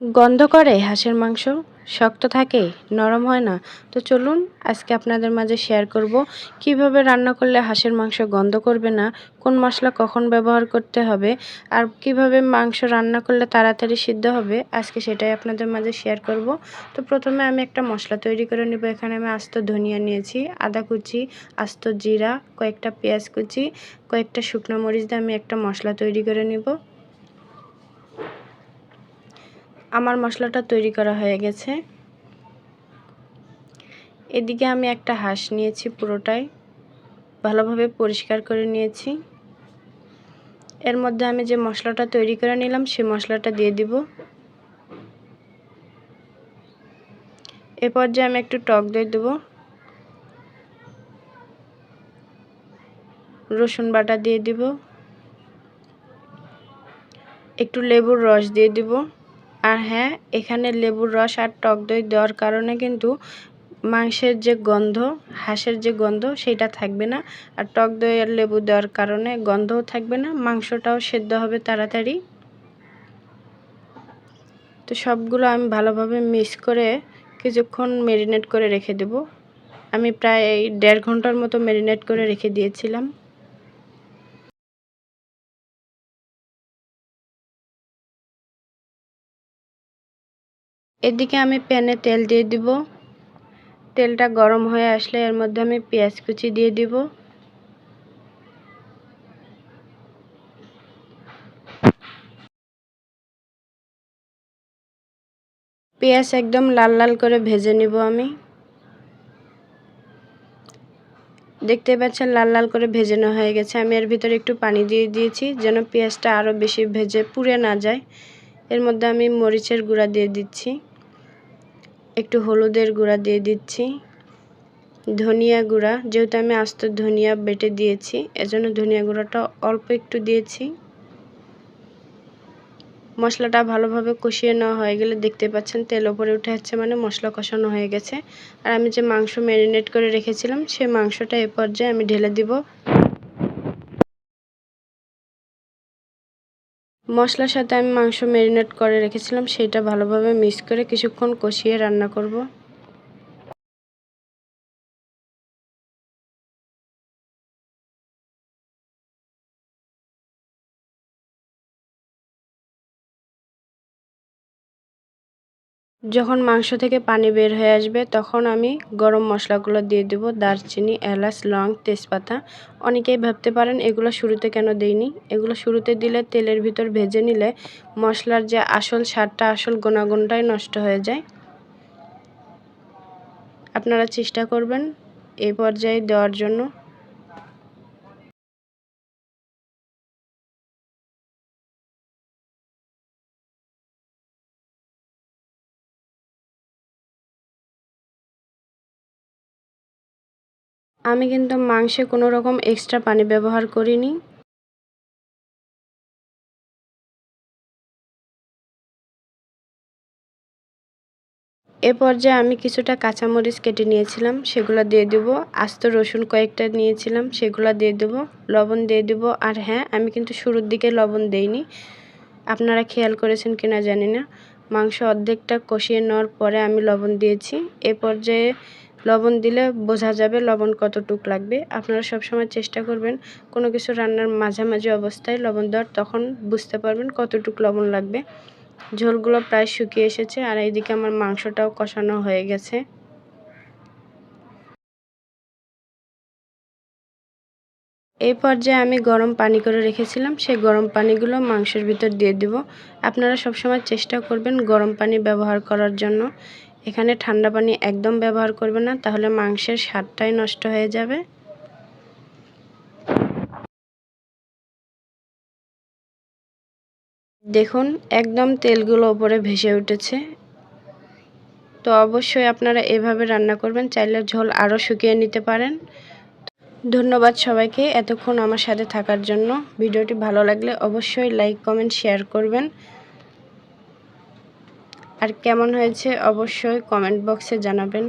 গন্ধ করে হাঁসের মাংস, শক্ত থাকে, নরম হয় না। তো চলুন আজকে আপনাদের মাঝে শেয়ার করব কিভাবে রান্না করলে হাঁসের মাংস গন্ধ করবে না, কোন মশলা কখন ব্যবহার করতে হবে, আর কিভাবে মাংস রান্না করলে তাড়াতাড়ি সিদ্ধ হবে। আজকে সেটাই আপনাদের মাঝে শেয়ার করব। তো প্রথমে আমি একটা মশলা তৈরি করে নেব। এখানে আমি আস্ত ধনিয়া নিয়েছি, আদা কুচি, আস্ত জিরা, কয়েকটা পেঁয়াজ কুচি, কয়েকটা শুকনো মরিচ দিয়ে আমি একটা মশলা তৈরি করে নেব। আমার মশলাটা তৈরি করা হয়ে গেছে। এদিকে আমি একটা হাঁস নিয়েছি, পুরোটাই ভালোভাবে পরিষ্কার করে নিয়েছি। এর মধ্যে আমি যে মশলাটা তৈরি করে নিলাম সেই মশলাটা দিয়ে দিব। এ পর্যায়ে আমি একটু টক দই দেব, রসুন বাটা দিয়ে দিব, একটু লেবুর রস দিয়ে দিব। আর হ্যাঁ, এখানে লেবুর রস আর টক দই দেওয়ার কারণে কিন্তু মাংসের যে গন্ধ, হাঁসের যে গন্ধ সেটা থাকবে না। আর টক দই আর লেবু দেওয়ার কারণে গন্ধও থাকবে না, মাংসটাও সেদ্ধ হবে তাড়াতাড়ি। তো সবগুলো আমি ভালোভাবে মিক্স করে কিছুক্ষণ ম্যারিনেট করে রেখে দেব। আমি প্রায় 1.5 ঘন্টার মতো ম্যারিনেট করে রেখে দিয়েছিলাম। এদিকে আমি প্যানে তেল দিয়ে দিব। তেলটা গরম হয়ে আসলে এর মধ্যে আমি পেঁয়াজ কুচি দিয়ে দিব। পেঁয়াজ একদম লাল লাল করে ভেজে নিব আমি। দেখতে পাচ্ছেন লাল লাল করে ভেজানো হয়ে গেছে। আমি এর ভিতরে একটু পানি দিয়ে দিয়েছি যেন পেঁয়াজটা আরও বেশি ভেজে পুড়ে না যায়। এর মধ্যে আমি মরিচের গুঁড়া দিয়ে দিচ্ছি, একটু হলুদের গুঁড়া দিয়ে দিচ্ছি, ধনিয়া গুঁড়া, যেহেতু আমি আস্ত ধনিয়া বেটে দিয়েছি এজন্য ধনিয়া গুঁড়াটা অল্প একটু দিয়েছি। মশলাটা ভালোভাবে কষিয়ে নেওয়া হয়ে গেলে দেখতে পাচ্ছেন তেল উপরে উঠে আসছে, মানে মশলা কষানো হয়ে গেছে। আর আমি যে মাংস ম্যারিনেট করে রেখেছিলাম সেই মাংসটা এ পর্যায়ে আমি ঢেলে দিব। মশলার সাথে আমি মাংস ম্যারিনেট করে রেখেছিলাম সেটা ভালোভাবে মিক্স করে কিছুক্ষণ কষিয়ে রান্না করব। যখন মাংস থেকে পানি বের হয়ে আসবে তখন আমি গরম মশলাগুলো দিয়ে দেব, দারচিনি, এলাচ, লং, তেজপাতা। অনেকেই ভাবতে পারেন এগুলো শুরুতে কেন দেইনি। এগুলো শুরুতে দিলে তেলের ভিতর ভেজে নিলে মশলার যে আসল স্বাদটা, আসল গুণাগুণটাই নষ্ট হয়ে যায়। আপনারা চেষ্টা করবেন এই পর্যায়ে দেওয়ার জন্য। আমি কিন্তু মাংসে কোনো রকম এক্সট্রা পানি ব্যবহার করিনি। এ পর্যায়ে আমি কিছুটা কাঁচামরিচ কেটে নিয়েছিলাম সেগুলো দিয়ে দেব, আস্ত রসুন কয়েকটা নিয়েছিলাম সেগুলো দিয়ে দেব, লবণ দিয়ে দেব। আর হ্যাঁ, আমি কিন্তু শুরুর দিকে লবণ দেইনি, আপনারা খেয়াল করেছেন কিনা জানি না। মাংস অর্ধেকটা কষিয়ে নেওয়ার পরে আমি লবণ দিয়েছি। এ পর্যায়ে লবণ দিলে বোঝা যাবে লবণ কতটুক লাগবে। আপনারা সবসময় চেষ্টা করবেন কোনো কিছু রান্নার মাঝামাঝি অবস্থায় লবণ দেওয়ার, তখন বুঝতে পারবেন কতটুক লবণ লাগবে। ঝোলগুলো প্রায় শুকিয়ে এসেছে আর এইদিকে আমার মাংসটাও কষানো হয়ে গেছে। এই পর্যায়ে আমি গরম পানি করে রেখেছিলাম সেই গরম পানিগুলো মাংসের ভিতর দিয়ে দেব। আপনারা সবসময় চেষ্টা করবেন গরম পানি ব্যবহার করার জন্য। এখানে ঠান্ডা পানি একদম ব্যবহার করবেন না, তাহলে মাংসের স্বাদটাই নষ্ট হয়ে যাবে। দেখুন একদম তেলগুলো উপরে ভেসে উঠেছে। তো অবশ্যই আপনারা এভাবে রান্না করবেন, চাইলে ঝোল আরও শুকিয়ে নিতে পারেন। ধন্যবাদ সবাইকে এতক্ষণ আমার সাথে থাকার জন্য। ভিডিওটি ভালো লাগলে অবশ্যই লাইক, কমেন্ট, শেয়ার করবেন। আর কেমন হয়েছে অবশ্যই কমেন্ট বক্সে জানাবেন।